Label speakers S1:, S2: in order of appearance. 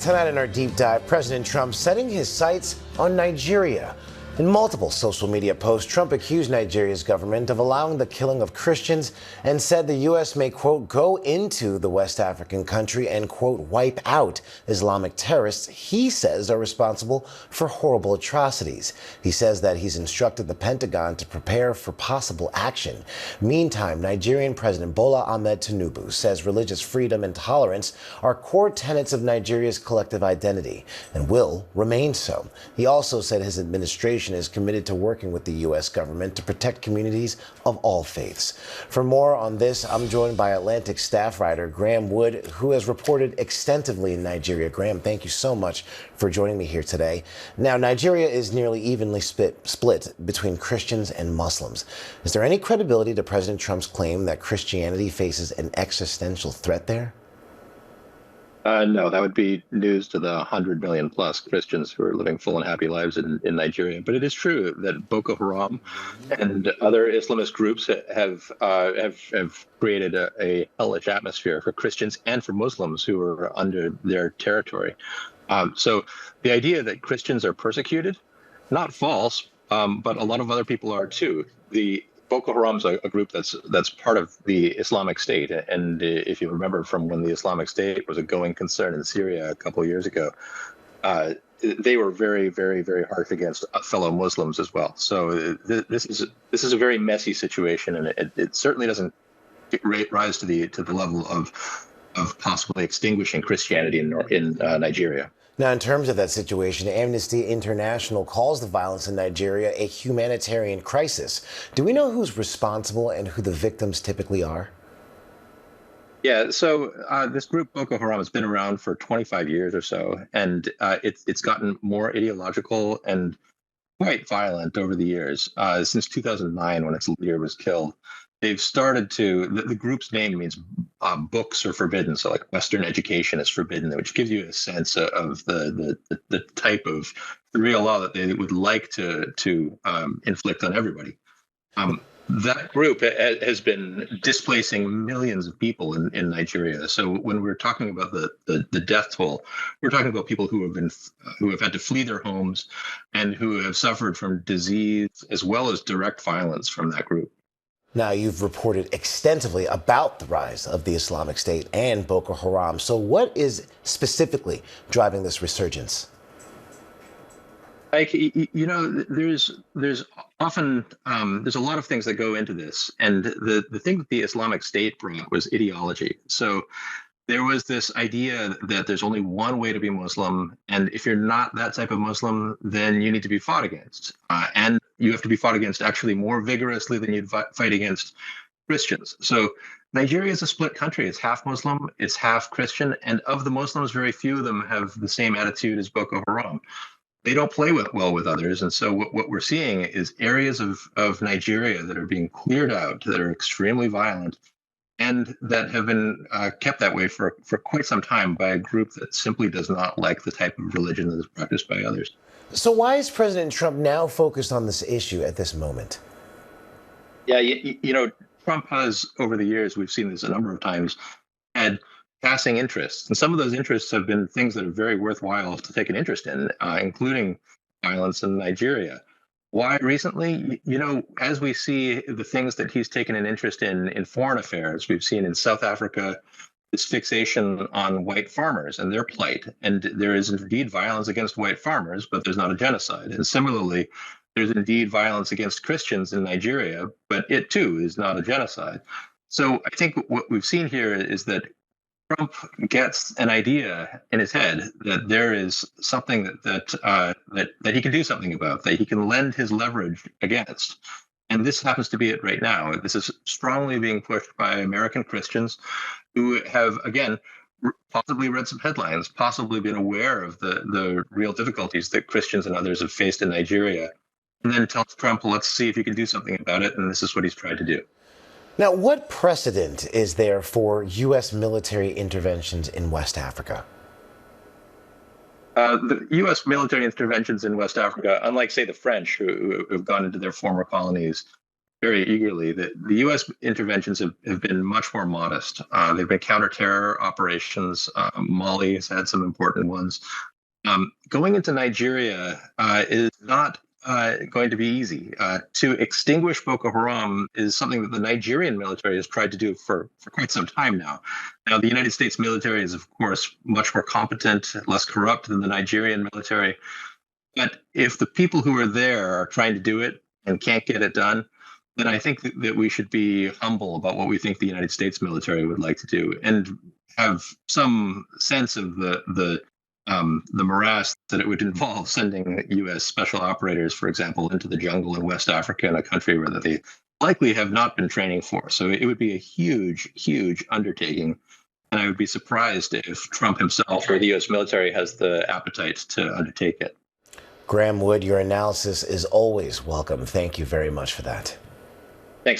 S1: Tonight in our deep dive, President Trump setting his sights on Nigeria. In multiple social media posts, Trump accused Nigeria's government of allowing the killing of Christians and said the U.S. may, quote, go into the West African country and, quote, wipe out Islamic terrorists he says are responsible for horrible atrocities. He says that he's instructed the Pentagon to prepare for possible action. Meantime, Nigerian President Bola Ahmed Tinubu says religious freedom and tolerance are core tenets of Nigeria's collective identity and will remain so. He also said his administration is committed to working with the U.S. government to protect communities of all faiths. For more on this, I'm joined by Atlantic staff writer Graham Wood, who has reported extensively in Nigeria. Graham, thank you so much for joining me here today. Now, Nigeria is nearly evenly split between Christians and Muslims. Is there any credibility to President Trump's claim that Christianity faces an existential threat there?
S2: No, that would be news to the 100 million plus Christians who are living full and happy lives in Nigeria. But it is true that Boko Haram and other Islamist groups have created a hellish atmosphere for Christians and for Muslims who are under their territory. So the idea that Christians are persecuted, not false, but a lot of other people are too. The Boko Haram's a group that's part of the Islamic State, and if you remember from when the Islamic State was a going concern in Syria a couple of years ago, they were very, very, very harsh against fellow Muslims as well. So this is a very messy situation, and it certainly doesn't rise to the level of possibly extinguishing Christianity in Nigeria.
S1: Now, in terms of that situation, Amnesty International calls the violence in Nigeria a humanitarian crisis. Do we know who's responsible and who the victims typically are?
S2: Yeah, so this group Boko Haram has been around for 25 years or so, and it's gotten more ideological and quite violent over the years. Since 2009, when its leader was killed, they've started to, the group's name means books are forbidden. So like Western education is forbidden, which gives you a sense of the type of Sharia law that they would like to inflict on everybody. That group has been displacing millions of people in Nigeria. So when we're talking about the death toll, we're talking about people who have had to flee their homes and who have suffered from disease as well as direct violence from that group.
S1: Now, you've reported extensively about the rise of the Islamic State and Boko Haram. So what is specifically driving this resurgence?
S2: Like, there's often there's a lot of things that go into this. And the thing that the Islamic State brought was ideology. So there was this idea that there's only one way to be Muslim. And if you're not that type of Muslim, then you need to be fought against. And you have to be fought against actually more vigorously than you'd fight against Christians. So Nigeria is a split country. It's half Muslim, it's half Christian. And of the Muslims, very few of them have the same attitude as Boko Haram. They don't play well with others. And so what we're seeing is areas of Nigeria that are being cleared out, that are extremely violent, and that have been kept that way for quite some time by a group that simply does not like the type of religion that is practiced by others.
S1: So why is President Trump now focused on this issue at this moment?
S2: Yeah, Trump has, over the years, we've seen this a number of times, had passing interests. And some of those interests have been things that are very worthwhile to take an interest in, including violence in Nigeria. Why recently? As we see the things that he's taken an interest in foreign affairs, we've seen in South Africa this fixation on white farmers and their plight. And there is indeed violence against white farmers, but there's not a genocide. And similarly, there's indeed violence against Christians in Nigeria, but it too is not a genocide. So I think what we've seen here is that Trump gets an idea in his head that there is something that he can do something about, that he can lend his leverage against. And this happens to be it right now. This is strongly being pushed by American Christians who have, again, possibly read some headlines, possibly been aware of the real difficulties that Christians and others have faced in Nigeria, and then tells Trump, let's see if you can do something about it. And this is what he's tried to do.
S1: Now, what precedent is there for U.S. military interventions in West Africa?
S2: The U.S. military interventions in West Africa, unlike, say, the French, who have gone into their former colonies, very eagerly that the U.S. interventions have been much more modest. They've been counterterror operations. Mali has had some important ones. Going into Nigeria is not going to be easy. To extinguish Boko Haram is something that the Nigerian military has tried to do for quite some time now. Now, the United States military is, of course, much more competent, less corrupt than the Nigerian military. But if the people who are there are trying to do it and can't get it done, then I think that we should be humble about what we think the United States military would like to do and have some sense of the morass that it would involve sending U.S. special operators, for example, into the jungle in West Africa, in a country where they likely have not been training for. So it would be a huge, huge undertaking. And I would be surprised if Trump himself or the U.S. military has the appetite to undertake it.
S1: Graham Wood, your analysis is always welcome. Thank you very much for that.